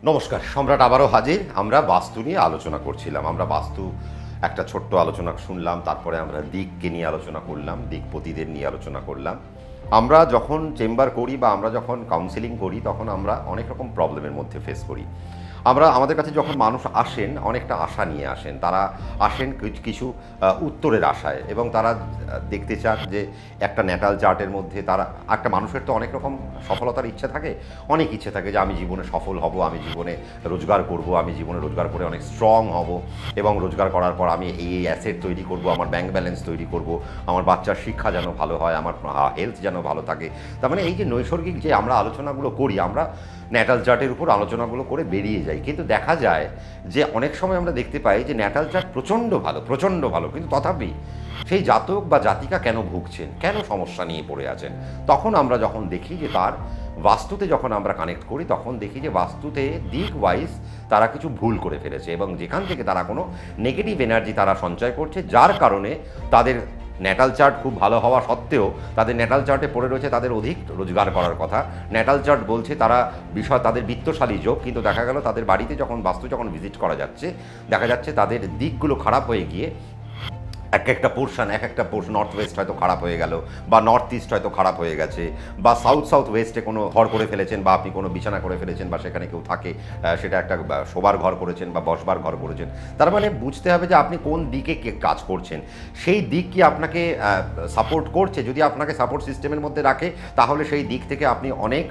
নমস্কার, সম্রাট আবারও হাজির। আমরা বাস্তু নিয়ে আলোচনা করছিলাম। আমরা বাস্তু একটা ছোট্ট আলোচনা শুনলাম, তারপরে আমরা দিককে নিয়ে আলোচনা করলাম, দিকপতিদের নিয়ে আলোচনা করলাম। আমরা যখন চেম্বার করি বা আমরা যখন কাউন্সেলিং করি তখন আমরা অনেক রকম প্রবলেমের মধ্যে ফেস করি। আমাদের কাছে যখন মানুষ আসেন অনেকটা আশা নিয়ে আসেন, তারা আসেন কিছু উত্তরের আশায়, এবং তারা দেখতে চান যে একটা ন্যাটাল চার্টের মধ্যে তারা একটা মানুষের তো অনেক রকম সফলতার ইচ্ছা থাকে, অনেক ইচ্ছে থাকে যে আমি জীবনে সফল হব, আমি জীবনে রোজগার করব, আমি জীবনে রোজগার করে অনেক স্ট্রং হব, এবং রোজগার করার পর আমি এই অ্যাসেট তৈরি করব, আমার ব্যাংক ব্যালেন্স তৈরি করব, আমার বাচ্চার শিক্ষা যেন ভালো হয়, আমার হেলথ যেন ভালো থাকে। তার মানে এই যে নৈসর্গিক যে আমরা আলোচনাগুলো করি, আমরা ন্যাটাল চার্টের উপর আলোচনাগুলো করে বেরিয়ে যাই, কিন্তু দেখা যায় যে অনেক সময় আমরা দেখতে পাই যে ন্যাটাল চার্ট প্রচণ্ড ভালো, কিন্তু তথাপি সেই জাতক বা জাতিকা কেন ভুগছেন, কেন সমস্যা নিয়ে পড়ে আছেন। তখন আমরা যখন দেখি যে তার বাস্তুতে যখন আমরা কানেক্ট করি তখন দেখি যে বাস্তুতে দিক ওয়াইজ তারা কিছু ভুল করে ফেলেছে, এবং যেখান থেকে তারা কোনো নেগেটিভ এনার্জি তারা সঞ্চয় করছে, যার কারণে তাদের ন্যাটাল চার্ট খুব ভালো হওয়া সত্ত্বেও তাদের ন্যাটাল চার্টে পড়ে রয়েছে তাদের অধিক রোজগার করার কথা। ন্যাটাল চার্ট বলছে তারা তাদের বিত্তশালী যোগ, কিন্তু দেখা গেল তাদের বাড়িতে যখন বাস্তু যখন ভিজিট করা যাচ্ছে দেখা যাচ্ছে তাদের দিকগুলো খারাপ হয়ে গিয়ে এক একটা পোর্শন নর্থ ওয়েস্ট হয়তো খারাপ হয়ে গেল, বা নর্থ ইস্ট হয়তো খারাপ হয়ে গেছে, বা সাউথ ওয়েস্টে কোনো ঘর করে ফেলেছেন, বা আপনি কোনো বিছানা করে ফেলেছেন, বা সেখানে কেউ থাকে, সেটা একটা শোবার ঘর করেছেন বা বসবার ঘর করেছেন। তার মানে বুঝতে হবে যে আপনি কোন দিকে কাজ করছেন, সেই দিক কি আপনাকে সাপোর্ট করছে। যদি আপনাকে সাপোর্ট সিস্টেমের মধ্যে রাখে তাহলে সেই দিক থেকে আপনি অনেক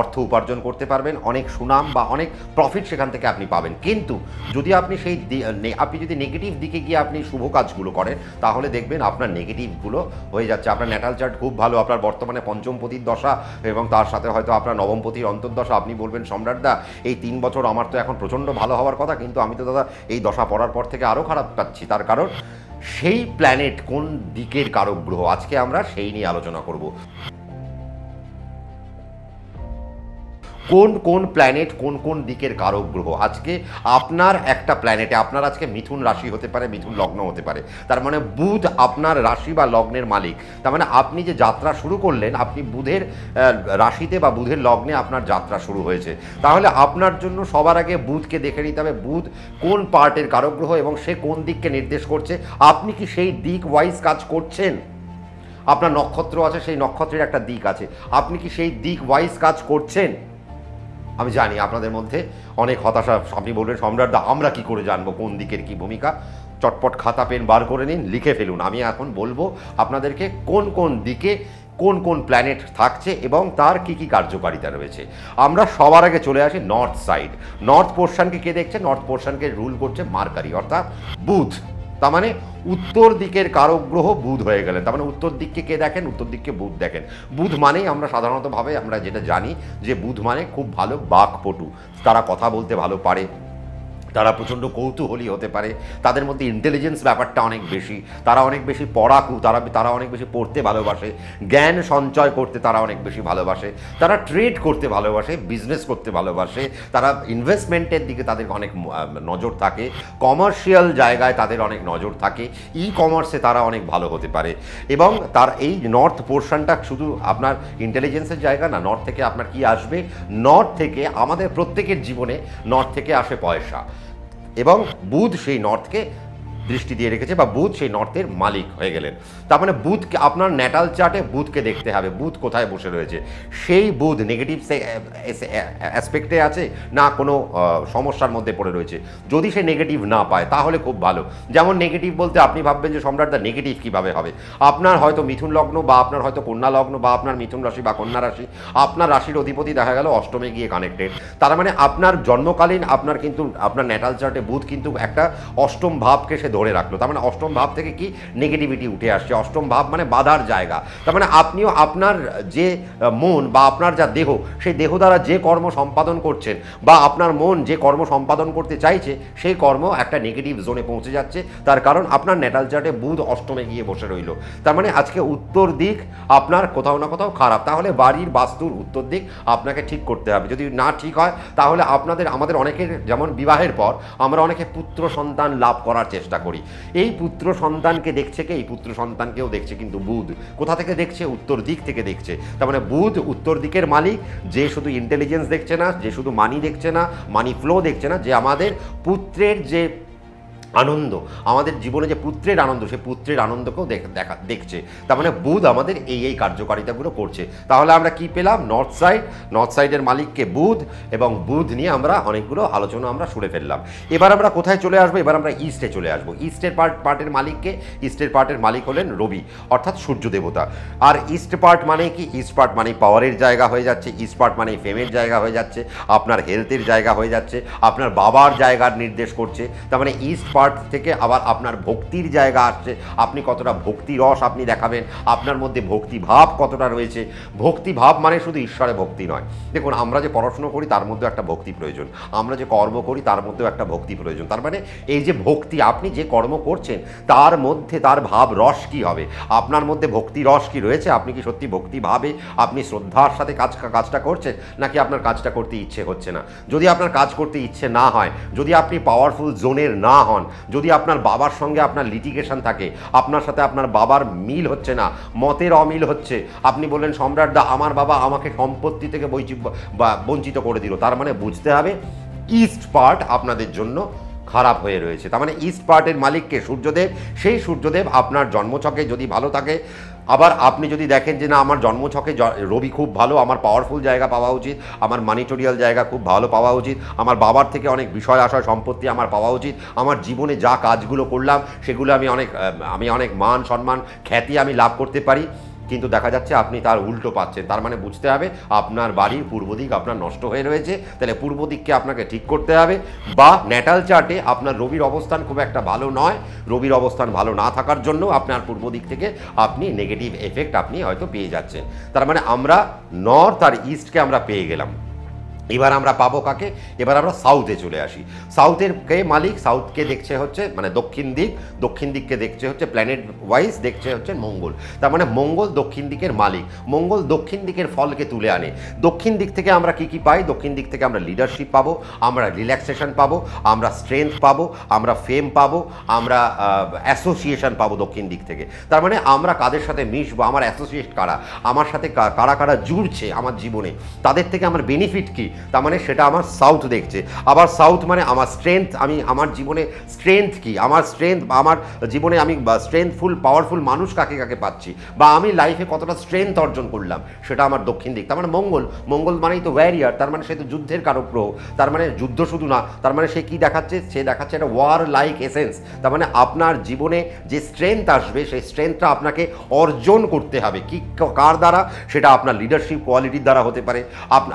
অর্থ উপার্জন করতে পারবেন, অনেক সুনাম বা অনেক প্রফিট সেখান থেকে আপনি পাবেন। কিন্তু যদি আপনি আপনি যদি নেগেটিভ দিকে গিয়ে আপনি শুভ কাজগুলো করেন তাহলে দেখবেন আপনার নেগেটিভগুলো হয়ে যাচ্ছে। আপনার ন্যাটাল চার্ট খুব ভালো, আপনার বর্তমানে পঞ্চমপতির দশা এবং তার সাথে হয়তো আপনার নবমপতির অন্তর্দশা। আপনি বলবেন সম্রাটদা এই 3 বছর আমার তো এখন প্রচণ্ড ভালো হওয়ার কথা, কিন্তু আমি তো দাদা এই দশা পড়ার পর থেকে আরও খারাপ পাচ্ছি। তার কারণ সেই প্ল্যানেট কোন দিকের কারক গ্রহ, আজকে আমরা সেই নিয়ে আলোচনা করব। কোন প্ল্যানেট কোন দিকের কারক গ্রহ। আজকে আপনার একটা প্ল্যানেটে আপনার আজকে মিথুন রাশি হতে পারে, মিথুন লগ্ন হতে পারে, তার মানে বুধ আপনার রাশি বা লগ্নের মালিক। তার মানে আপনি যে যাত্রা শুরু করলেন, আপনি বুধের রাশিতে বা বুধের লগ্নে আপনার যাত্রা শুরু হয়েছে, তাহলে আপনার জন্য সবার আগে বুধকে দেখে নিতে হবে বুধ কোন পার্টের কারক গ্রহ এবং সে কোন দিককে নির্দেশ করছে। আপনি কি সেই দিক ওয়াইজ কাজ করছেন? আপনার নক্ষত্র আছে, সেই নক্ষত্রের একটা দিক আছে, আপনি কি সেই দিক ওয়াইজ কাজ করছেন? আমি জানি আপনাদের মধ্যে অনেক হতাশা, আপনি বলবেন সম্রাটদা আমরা কি করে জানবো কোন দিকের কি ভূমিকা। চটপট খাতা পেন বার করে নিন, লিখে ফেলুন। আমি এখন বলবো আপনাদেরকে কোন দিকে কোন প্ল্যানেট থাকছে এবং তার কি কার্যকারিতা রয়েছে। আমরা সবার আগে চলে আসি নর্থ সাইড। নর্থ পোর্শনকে কে দেখছে? নর্থ পোর্শনকে রুল করছে মার্কারি অর্থাৎ বুধ। তার মানে উত্তর দিকের কারক গ্রহ বুধ হয়ে গেলেন। তার মানে উত্তর দিককে কে দেখেন? উত্তর দিককে বুধ দেখেন। বুধ মানেই আমরা সাধারণতভাবে আমরা যেটা জানি যে বুধ মানে খুব ভালো বাকপটু, তারা কথা বলতে ভালো পারে, তারা প্রচণ্ড কৌতূহলী হতে পারে, তাদের মধ্যে ইন্টেলিজেন্স ব্যাপারটা অনেক বেশি, তারা অনেক বেশি পড়াকু, তারা অনেক বেশি পড়তে ভালোবাসে, জ্ঞান সঞ্চয় করতে তারা অনেক বেশি ভালোবাসে, তারা ট্রেড করতে ভালোবাসে, বিজনেস করতে ভালোবাসে, তারা ইনভেস্টমেন্টের দিকে তাদের অনেক নজর থাকে, কমার্শিয়াল জায়গায় তাদের অনেক নজর থাকে, ই কমার্সে তারা অনেক ভালো হতে পারে। এবং তার এই নর্থ পোর্শনটা শুধু আপনার ইন্টেলিজেন্সের জায়গা না, নর্থ থেকে আপনার কি আসবে? নর্থ থেকে আমাদের প্রত্যেকের জীবনে নর্থ থেকে আসে পয়সা, এবং বুধ সেই নর্থকে দৃষ্টি দিয়ে রেখেছে বা বুধ সেই নর্থের মালিক হয়ে গেলেন। তার মানে বুধকে আপনার ন্যাটাল চার্টে বুধকে দেখতে হবে, বুধ কোথায় বসে রয়েছে। সেই বুধ নেগেটিভ অ্যাসপেক্টে আছে না কোনো সমস্যার মধ্যে পড়ে রয়েছে। যদি সে নেগেটিভ না পায় তাহলে খুব ভালো। যেমন নেগেটিভ বলতে আপনি ভাববেন যে সম্রাটদা নেগেটিভ কীভাবে হবে? আপনার হয়তো মিথুন লগ্ন বা আপনার হয়তো কন্যা লগ্ন বা আপনার মিথুন রাশি বা কন্যা রাশি, আপনার রাশির অধিপতি দেখা গেল অষ্টমে গিয়ে কানেক্টেড। তার মানে আপনার জন্মকালীন আপনার কিন্তু আপনার ন্যাটাল চার্টে বুধ কিন্তু একটা অষ্টম ভাবকে সে ধরে রাখলো। তার মানে অষ্টম ভাব থেকে কি নেগেটিভিটি উঠে আসছে। অষ্টম ভাব মানে বাধার জায়গা। তার মানে আপনিও আপনার যে মন বা আপনার যা দেহ, সেই দেহ দ্বারা যে কর্ম সম্পাদন করছেন বা আপনার মন যে কর্ম সম্পাদন করতে চাইছে সেই কর্ম একটা নেগেটিভ জোনে পৌঁছে যাচ্ছে। তার কারণ আপনার ন্যাটাল চার্টে বুধ অষ্টমে গিয়ে বসে রইল। তার মানে আজকে উত্তর দিক আপনার কোথাও না কোথাও খারাপ। তাহলে বাড়ির বাস্তুর উত্তর দিক আপনাকে ঠিক করতে হবে। যদি না ঠিক হয় তাহলে আমাদের অনেকের যেমন বিবাহের পর আমরা অনেকে পুত্র সন্তান লাভ করার চেষ্টা করি। এই পুত্র সন্তানকে দেখছে কে? এই পুত্র সন্তানকেও দেখছে কিন্তু বুধ। কোথা থেকে দেখছে? উত্তর দিক থেকে দেখছে। তার মানে বুধ উত্তর দিকের মালিক, যে শুধু ইন্টেলিজেন্স দেখছে না, যে শুধু মানি দেখছে না, মানি ফ্লো দেখছে না, যে আমাদের পুত্রের যে আনন্দ, আমাদের জীবনে যে পুত্রের আনন্দ, সেই পুত্রের আনন্দকেও দেখছে। তার মানে বুধ আমাদের এই কার্যকারিতাগুলো করছে। তাহলে আমরা কি পেলাম? নর্থ সাইডের মালিককে বুধ, এবং বুধ নিয়ে আমরা অনেকগুলো আলোচনা আমরা শুনে ফেললাম। এবার আমরা কোথায় চলে আসবো? এবার আমরা ইস্টে চলে আসবো। ইস্টের পার্টের মালিককে? ইস্টের পার্টের মালিক হলেন রবি, অর্থাৎ সূর্য দেবতা। আর ইস্ট পার্ট মানে কি? ইস্ট পার্ট মানে পাওয়ারের জায়গা হয়ে যাচ্ছে, ইস্ট পার্ট মানে ফেমের জায়গা হয়ে যাচ্ছে, আপনার হেলথের জায়গা হয়ে যাচ্ছে, আপনার বাবার জায়গার নির্দেশ করছে। তার মানে ইস্ট পার্ট থেকে আবার আপনার ভক্তির জায়গা আসছে, আপনি কতটা ভক্তি রস আপনি দেখাবেন, আপনার মধ্যে ভক্তি ভাব কতটা রয়েছে। ভক্তি ভাব মানে শুধু ঈশ্বরে ভক্তি নয়। দেখুন, আমরা যে পড়াশুনো করি তার মধ্যে একটা ভক্তি প্রয়োজন, আমরা যে কর্ম করি তার মধ্যেও একটা ভক্তি প্রয়োজন। তার মানে এই যে ভক্তি, আপনি যে কর্ম করছেন তার মধ্যে তার ভাব রস কি হবে, আপনার মধ্যে ভক্তি রস কি রয়েছে, আপনি কি সত্যি ভক্তি ভাবে আপনি শ্রদ্ধার সাথে কাজটা করছেন, নাকি আপনার কাজটা করতে ইচ্ছে হচ্ছে না। যদি আপনার কাজ করতে ইচ্ছে না হয়, যদি আপনি পাওয়ারফুল জোনের না হন, যদি আপনার বাবার সঙ্গে আপনার লিটিগেশন থাকে, আপনার সাথে আপনার বাবার মিল হচ্ছে না, মতের অমিল হচ্ছে, আপনি বললেন সম্রাট দা আমার বাবা আমাকে সম্পত্তি থেকে বঞ্চিত করে দিল, তার মানে বুঝতে হবে ইস্ট পার্ট আপনাদের জন্য খারাপ হয়ে রয়েছে। তার মানে ইস্ট পার্টের মালিককে সূর্যদেব, সেই সূর্যদেব আপনার জন্মছকে যদি ভালো থাকে, আবার আপনি যদি দেখেন যে না আমার জন্মছকে রবি খুব ভালো, আমার পাওয়ারফুল জায়গা পাওয়া উচিত, আমার মানিটোরিয়াল জায়গা খুব ভালো পাওয়া উচিত, আমার বাবার থেকে অনেক বিষয় আশয় সম্পত্তি আমার পাওয়া উচিত, আমার জীবনে যা কাজগুলো করলাম সেগুলো আমি অনেক মান সম্মান খ্যাতি আমি লাভ করতে পারি, কিন্তু দেখা যাচ্ছে আপনি তার উল্টো পাচ্ছেন। তার মানে বুঝতে হবে আপনার বাড়ির পূর্ব দিক আপনার নষ্ট হয়ে রয়েছে, তাহলে পূর্ব দিককে আপনাকে ঠিক করতে হবে। বা ন্যাটাল চার্টে আপনার রবির অবস্থান খুব একটা ভালো নয়, রবির অবস্থান ভালো না থাকার জন্য আপনার পূর্ব দিক থেকে আপনি নেগেটিভ এফেক্ট আপনি হয়তো পেয়ে যাচ্ছেন। তার মানে আমরা নর্থ আর ইস্টকে আমরা পেয়ে গেলাম। এবার আমরা পাবো কাকে? এবার আমরা সাউথে চলে আসি। সাউথের কে মালিক? সাউথকে দেখছে হচ্ছে মানে দক্ষিণ দিককে দেখছে হচ্ছে প্ল্যানেট ওয়াইজ দেখছে হচ্ছে মঙ্গল। তার মানে মঙ্গল দক্ষিণ দিকের মালিক, মঙ্গল দক্ষিণ দিকের ফলকে তুলে আনে। দক্ষিণ দিক থেকে আমরা কি পাই? দক্ষিণ দিক থেকে আমরা লিডারশিপ পাবো, আমরা রিল্যাক্সেশন পাবো, আমরা স্ট্রেংথ পাবো, আমরা ফেম পাবো, আমরা অ্যাসোসিয়েশন পাবো দক্ষিণ দিক থেকে। তার মানে আমরা কাদের সাথে মিশবো, আমার অ্যাসোসিয়েট কারা, আমার সাথে কারা জুড়ছে আমার জীবনে, তাদের থেকে আমার বেনিফিট কী, তার মানে সেটা আমার সাউথ দেখছে। আবার সাউথ মানে আমার স্ট্রেংথ, আমি আমার জীবনে স্ট্রেংথ কি, আমার স্ট্রেংথ, আমার জীবনে আমি স্ট্রেংথফুল পাওয়ারফুল মানুষ কাকে পাচ্ছি, বা আমি লাইফে কতটা স্ট্রেংথ অর্জন করলাম, সেটা আমার দক্ষিণ দিক। তার মানে মঙ্গল মানেই তো ওয়ারিয়ার, তার মানে সে তো যুদ্ধের কারক গ্রহ। তার মানে যুদ্ধ শুধু না, তার মানে সে কি দেখাচ্ছে? সে দেখাচ্ছে একটা ওয়ার লাইক এসেন্স। তার মানে আপনার জীবনে যে স্ট্রেংথ আসবে সেই স্ট্রেংথটা আপনাকে অর্জন করতে হবে। কি কার দ্বারা? সেটা আপনার লিডারশিপ কোয়ালিটির দ্বারা হতে পারে।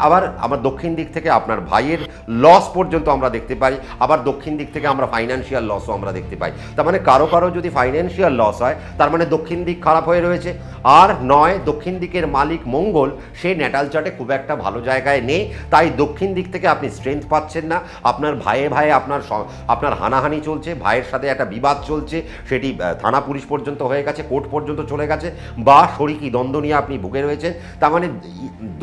আবার আমার দক্ষিণ দিক থেকে আপনার ভাইয়ের লস পর্যন্ত আমরা দেখতে পাই, আবার দক্ষিণ দিক থেকে আমরা ফাইন্যান্সিয়াল লসও আমরা দেখতে পাই। তার মানে কারো যদি ফাইন্যান্সিয়াল লস হয়, তার মানে দক্ষিণ দিক খারাপ হয়ে রয়েছে। আর নয়, দক্ষিণ দিকের মালিক মঙ্গল, সে ন্যাটাল চার্টে খুব একটা ভালো জায়গায় নেই, তাই দক্ষিণ দিক থেকে আপনি স্ট্রেংথ পাচ্ছেন না। আপনার ভাইয়ে আপনার হানাহানি চলছে, ভাইয়ের সাথে একটা বিবাদ চলছে, সেটি থানা পুলিশ পর্যন্ত হয়ে গেছে, কোর্ট পর্যন্ত চলে গেছে, বা শরিকি দ্বন্দ্ব নিয়ে আপনি ভুগে রয়েছেন। তার মানে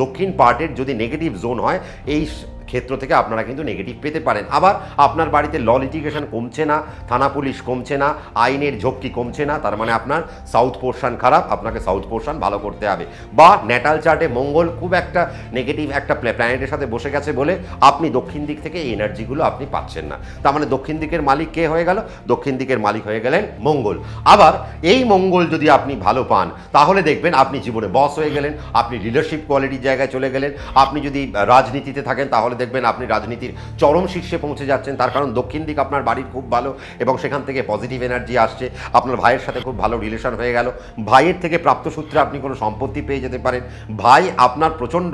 দক্ষিণ পার্টের যদি নেগেটিভ জোন হয়, এই ক্ষেত্র থেকে আপনারা কিন্তু নেগেটিভ পেতে পারেন। আবার আপনার বাড়িতে ল লিটিগেশন কমছে না, থানা পুলিশ কমছে না, আইনের ঝক্কি কমছে না, তার মানে আপনার সাউথ পোর্শন খারাপ, আপনাকে সাউথ পোর্শন ভালো করতে হবে। বা ন্যাটাল চার্টে মঙ্গল খুব একটা নেগেটিভ একটা প্ল্যানেটের সাথে বসে গেছে বলে আপনি দক্ষিণ দিক থেকে এই এনার্জিগুলো আপনি পাচ্ছেন না। তার মানে দক্ষিণ দিকের মালিক কে হয়ে গেল? দক্ষিণ দিকের মালিক হয়ে গেলেন মঙ্গল। আবার এই মঙ্গল যদি আপনি ভালো পান, তাহলে দেখবেন আপনি জীবনে বস হয়ে গেলেন, আপনি লিডারশিপ কোয়ালিটির জায়গায় চলে গেলেন। আপনি যদি রাজনীতিতে থাকেন, তাহলে দেখবেন আপনি রাজনীতির চরম শীর্ষে পৌঁছে যাচ্ছেন, তার কারণ দক্ষিণ দিক আপনার বাড়ির খুব ভালো এবং সেখান থেকে পজিটিভ এনার্জি আসছে। আপনার ভাইয়ের সাথে খুব ভালো রিলেশন হয়ে গেল, ভাইয়ের থেকে প্রাপ্ত সূত্রে আপনি কোনো সম্পত্তি পেয়ে যেতে পারেন। ভাই আপনার প্রচণ্ড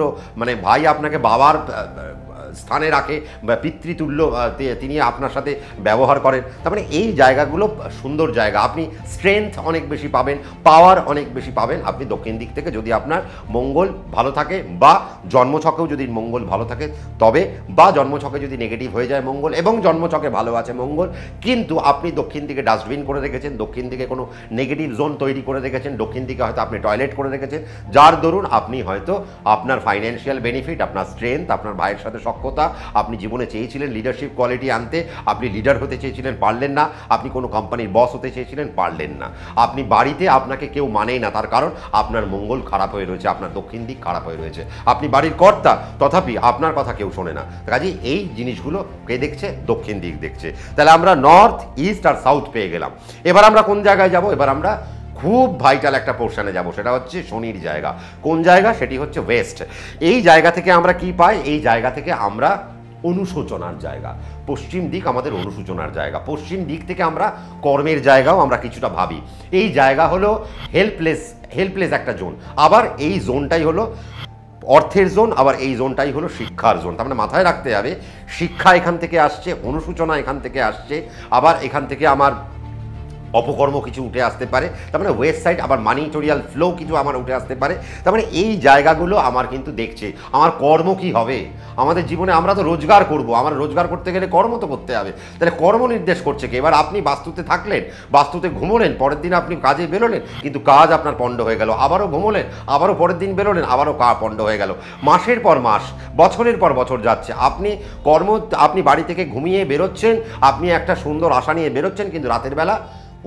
ভাই আপনাকে বাবার স্থানে রাখে, বা পিতৃতুল্য তিনি আপনার সাথে ব্যবহার করেন। তার মানে এই জায়গাগুলো সুন্দর জায়গা, আপনি স্ট্রেংথ অনেক বেশি পাবেন, পাওয়ার অনেক বেশি পাবেন আপনি দক্ষিণ দিক থেকে, যদি আপনার মঙ্গল ভালো থাকে, বা জন্মছকেও যদি মঙ্গল ভালো থাকে তবে, বা জন্মছকে যদি নেগেটিভ হয়ে যায় মঙ্গল এবং জন্মছকে ভালো আছে মঙ্গল, কিন্তু আপনি দক্ষিণ দিকে ডাস্টবিন করে রেখেছেন, দক্ষিণ দিকে কোনো নেগেটিভ জোন তৈরি করে রেখেছেন, দক্ষিণ দিকে হয়তো আপনি টয়লেট করে রেখেছেন, যার দরুন আপনি হয়তো আপনার ফাইন্যান্সিয়াল বেনিফিট, আপনার স্ট্রেংথ, আপনার ভাইয়ের সাথে দক্ষতা, আপনি জীবনে চেয়েছিলেন লিডারশিপ কোয়ালিটি আনতে, আপনি লিডার হতে চেয়েছিলেন, পারলেন না, আপনি কোনো কোম্পানির বস হতে চেয়েছিলেন, পারলেন না, আপনি বাড়িতে আপনাকে কেউ মানেই না, তার কারণ আপনার মঙ্গল খারাপ হয়ে রয়েছে, আপনার দক্ষিণ দিক খারাপ হয়ে রয়েছে, আপনি বাড়ির কর্তা তথাপি আপনার কথা কেউ শোনে না। কাজেই এই জিনিসগুলো কে দেখছে? দক্ষিণ দিক দেখছে। তাহলে আমরা নর্থ, ইস্ট আর সাউথ পেয়ে গেলাম। এবার আমরা কোন জায়গায় যাব? এবার আমরা খুব ভাইটাল একটা পোর্শনে যাব, সেটা হচ্ছে শনির জায়গা। কোন জায়গা? সেটি হচ্ছে ওয়েস্ট। এই জায়গা থেকে আমরা কি পাই? এই জায়গা থেকে আমরা অনুশোচনার জায়গা। পশ্চিম দিক আমাদের অনুশোচনার জায়গা। পশ্চিম দিক থেকে আমরা কর্মের জায়গাও আমরা কিছুটা ভাবি। এই জায়গা হলো হেল্পলেস একটা জোন। আবার এই জোনটাই হলো অর্থের জোন, আবার এই জোনটাই হলো শিক্ষার জোন। তার মানে মাথায় রাখতে হবে, শিক্ষা এখান থেকে আসছে, অনুশোচনা এখান থেকে আসছে, আবার এখান থেকে আমার অপকর্ম কিছু উঠে আসতে পারে। তার মানে ওয়েস্ট সাইড আবার মানিটোরিয়াল ফ্লো কিছু আমার উঠে আসতে পারে। তার মানে এই জায়গাগুলো আমার কিন্তু দেখছে আমার কর্ম কি হবে আমাদের জীবনে। আমরা তো রোজগার করব, আমার রোজগার করতে গেলে কর্ম তো করতে হবে। তাহলে কর্ম নির্দেশ করছে কি? এবার আপনি বাস্তুতে থাকলেন, বাস্তুতে ঘুমোলেন, পরের দিন আপনি কাজে বেরোলেন, কিন্তু কাজ আপনার পণ্ড হয়ে গেল। আবারও ঘুমোলেন, আবারও পরের দিন বেরোলেন, আবারও পণ্ড হয়ে গেল। মাসের পর মাস, বছরের পর বছর যাচ্ছে, আপনি বাড়ি থেকে ঘুমিয়ে বেরোচ্ছেন, আপনি একটা সুন্দর আশা নিয়ে বেরোচ্ছেন, কিন্তু রাতের বেলা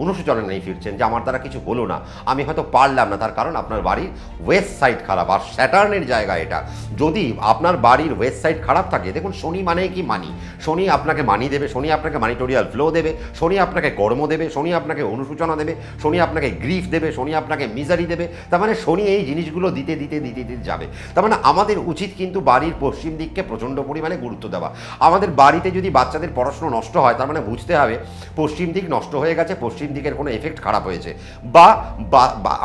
অনুশোচনা নেই ফিরছেন যে আমার দ্বারা কিছু হলো না, আমি হয়তো পারলাম না। তার কারণ আপনার বাড়ির ওয়েস্ট সাইড খারাপ, আর স্যাটার্নের জায়গা এটা। যদি আপনার বাড়ির ওয়েস্ট সাইড খারাপ থাকে, দেখুন শনি মানে কি? মানি। শনি আপনাকে মানি দেবে, শনি আপনাকে মানিটোরিয়াল ফ্লো দেবে, শনি আপনাকে কর্ম দেবে, শনি আপনাকে অনুশোচনা দেবে, শনি আপনাকে গ্রিফ দেবে, শনি আপনাকে মিজারি দেবে। তার মানে শনি এই জিনিসগুলো দিতে দিতে দিতে দিতে যাবে। তার মানে আমাদের উচিত কিন্তু বাড়ির পশ্চিম দিককে প্রচণ্ড পরিমাণে গুরুত্ব দেওয়া। আমাদের বাড়িতে যদি বাচ্চাদের পড়াশোনা নষ্ট হয়, তার মানে বুঝতে হবে পশ্চিম দিক নষ্ট হয়ে গেছে, পশ্চিম দিকের কোনো এফেক্ট খারাপ হয়েছে। বা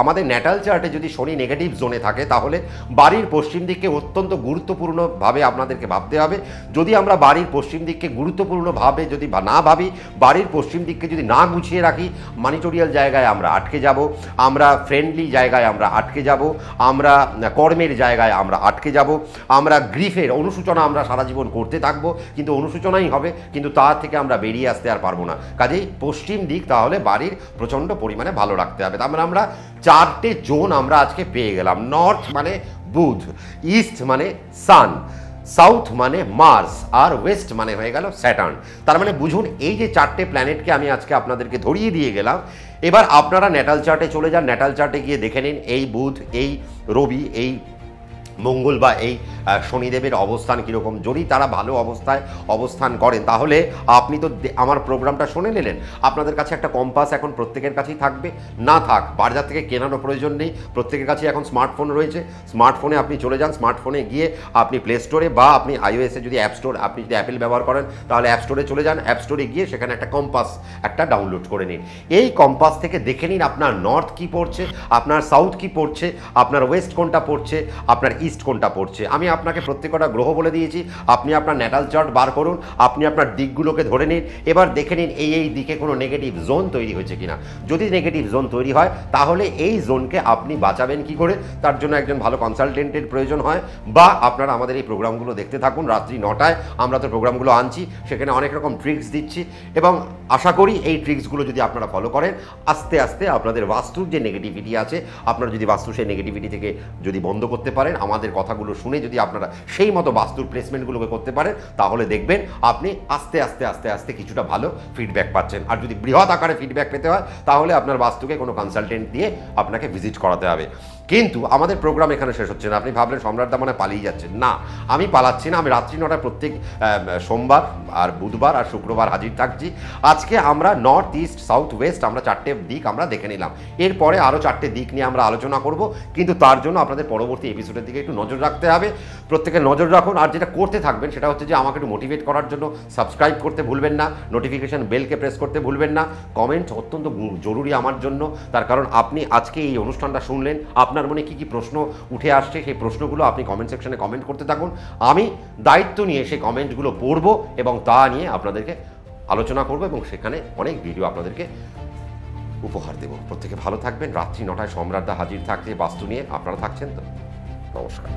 আমাদের ন্যাটাল চার্টে যদি শনি নেগেটিভ জোনে থাকে, তাহলে বাড়ির পশ্চিম দিককে অত্যন্ত গুরুত্বপূর্ণভাবে আপনাদেরকে ভাবতে হবে। যদি আমরা বাড়ির পশ্চিম দিককে গুরুত্বপূর্ণভাবে যদি না ভাবি, বাড়ির পশ্চিম দিককে যদি না গুছিয়ে রাখি, মানিটোরিয়াল জায়গায় আমরা আটকে যাব, আমরা ফ্রেন্ডলি জায়গায় আমরা আটকে যাব, আমরা কর্মের জায়গায় আমরা আটকে যাব, আমরা গ্রিফের অনুশোচনা আমরা সারা জীবন করতে থাকবো, কিন্তু অনুশোচনাই হবে, কিন্তু তার থেকে আমরা বেরিয়ে আসতে আর পারবো না। কাজেই পশ্চিম দিক তাহলে বাড়ির প্রচণ্ড পরিমাণে ভালো রাখতে হবে। তার মানে আমরা চারটে জোন আমরা আজকে পেয়ে গেলাম। নর্থ মানে বুধ, ইস্ট মানে সান, সাউথ মানে মার্স, আর ওয়েস্ট মানে হয়ে গেল স্যাটার্ন। তার মানে বুঝুন, এই যে চারটে প্ল্যানেটকে আমি আজকে আপনাদেরকে ধরিয়ে দিয়ে গেলাম, এবার আপনারা ন্যাটাল চার্টে চলে যান, ন্যাটাল চার্টে গিয়ে দেখে নিন এই বুধ, এই রবি, এই মঙ্গল বা এই শনিদেবের অবস্থান কীরকম। যদি তারা ভালো অবস্থায় অবস্থান করেন, তাহলে আপনি তো আমার প্রোগ্রামটা শুনে নিলেন। আপনাদের কাছে একটা কম্পাস এখন প্রত্যেকের কাছেই থাকবে, না থাক বাজার থেকে কেনারও প্রয়োজন নেই, প্রত্যেকের কাছে এখন স্মার্টফোন রয়েছে। স্মার্টফোনে আপনি চলে যান, স্মার্টফোনে গিয়ে আপনি প্লে স্টোরে বা আপনি iOS-এ যদি অ্যাপ স্টোর, আপনি যদি অ্যাপেল ব্যবহার করেন তাহলে অ্যাপ স্টোরে চলে যান, অ্যাপ স্টোরে গিয়ে সেখানে একটা কম্পাস একটা ডাউনলোড করে নিন। এই কম্পাস থেকে দেখে নিন আপনার নর্থ কী পড়ছে, আপনার সাউথ কী পড়ছে, আপনার ওয়েস্ট কোনটা পড়ছে, আপনার ইস্ট কোনটা পড়ছে। আমি আপনাকে প্রত্যেকটা গ্রহ বলে দিয়েছি, আপনি আপনার ন্যাটাল চার্ট বার করুন, আপনি আপনার দিকগুলোকে ধরে নিন, এবার দেখে নিন এই দিকে কোনো নেগেটিভ জোন তৈরি হয়েছে কিনা। যদি নেগেটিভ জোন তৈরি হয়, তাহলে এই জোনকে আপনি বাঁচাবেন কি করে, তার জন্য একজন ভালো কনসালটেন্টের প্রয়োজন হয়। বা আপনারা আমাদের এই প্রোগ্রামগুলো দেখতে থাকুন, রাত্রি 9টায় আমরা তো প্রোগ্রামগুলো আনছি, সেখানে অনেক রকম ট্রিক্স দিচ্ছি, এবং আশা করি এই ট্রিক্সগুলো যদি আপনারা ফলো করেন, আস্তে আস্তে আপনাদের বাস্তুর যে নেগেটিভিটি আছে, আপনারা যদি বাস্তু সেই নেগেটিভিটি থেকে যদি বন্ধ করতে পারেন, আমাদের কথাগুলো শুনে যদি আপনারা সেই মতো বাস্তুর প্লেসমেন্টগুলোকে করতে পারেন, তাহলে দেখবেন আপনি আস্তে আস্তে আস্তে আস্তে কিছুটা ভালো ফিডব্যাক পাচ্ছেন। আর যদি বৃহৎ আকারে ফিডব্যাক পেতে হয়, তাহলে আপনার বাস্তুকে কোনো কনসালটেন্ট দিয়ে আপনাকে ভিজিট করাতে হবে। কিন্তু আমাদের প্রোগ্রাম এখানে শেষ হচ্ছে না। আপনি ভাবলেন সম্রাটদা মানে পালিয়ে যাচ্ছেন, না, আমি পালাচ্ছি না। আমি রাত্রি 9টায় প্রত্যেক সোমবার আর বুধবার আর শুক্রবার হাজির থাকছি। আজকে আমরা নর্থ, ইস্ট, সাউথ, ওয়েস্ট আমরা চারটে দিক আমরা দেখে নিলাম। এরপরে আরও চারটে দিক নিয়ে আমরা আলোচনা করব, কিন্তু তার জন্য আপনাদের পরবর্তী এপিসোডের দিকে একটু নজর রাখতে হবে। প্রত্যেকে নজর রাখুন। আর যেটা করতে থাকবেন সেটা হচ্ছে যে আমাকে একটু মোটিভেট করার জন্য সাবস্ক্রাইব করতে ভুলবেন না, নোটিফিকেশন বেলকে প্রেস করতে ভুলবেন না, কমেন্ট অত্যন্ত জরুরি আমার জন্য। তার কারণ আপনি আজকে এই অনুষ্ঠানটা শুনলেন, আপনার মনে কী কী প্রশ্ন উঠে আসছে সেই প্রশ্নগুলো আপনি কমেন্ট সেকশনে কমেন্ট করতে থাকুন। আমি দায়িত্ব নিয়ে সেই কমেন্টগুলো পড়ব এবং তা নিয়ে আপনাদেরকে আলোচনা করব, এবং সেখানে অনেক ভিডিও আপনাদেরকে উপহার দেব। প্রত্যেকে ভালো থাকবেন। রাত্রি 9টায় সম্রাটদা হাজির থাকছে বাস্তু নিয়ে। আপনারা থাকছেন তো? নমস্কার।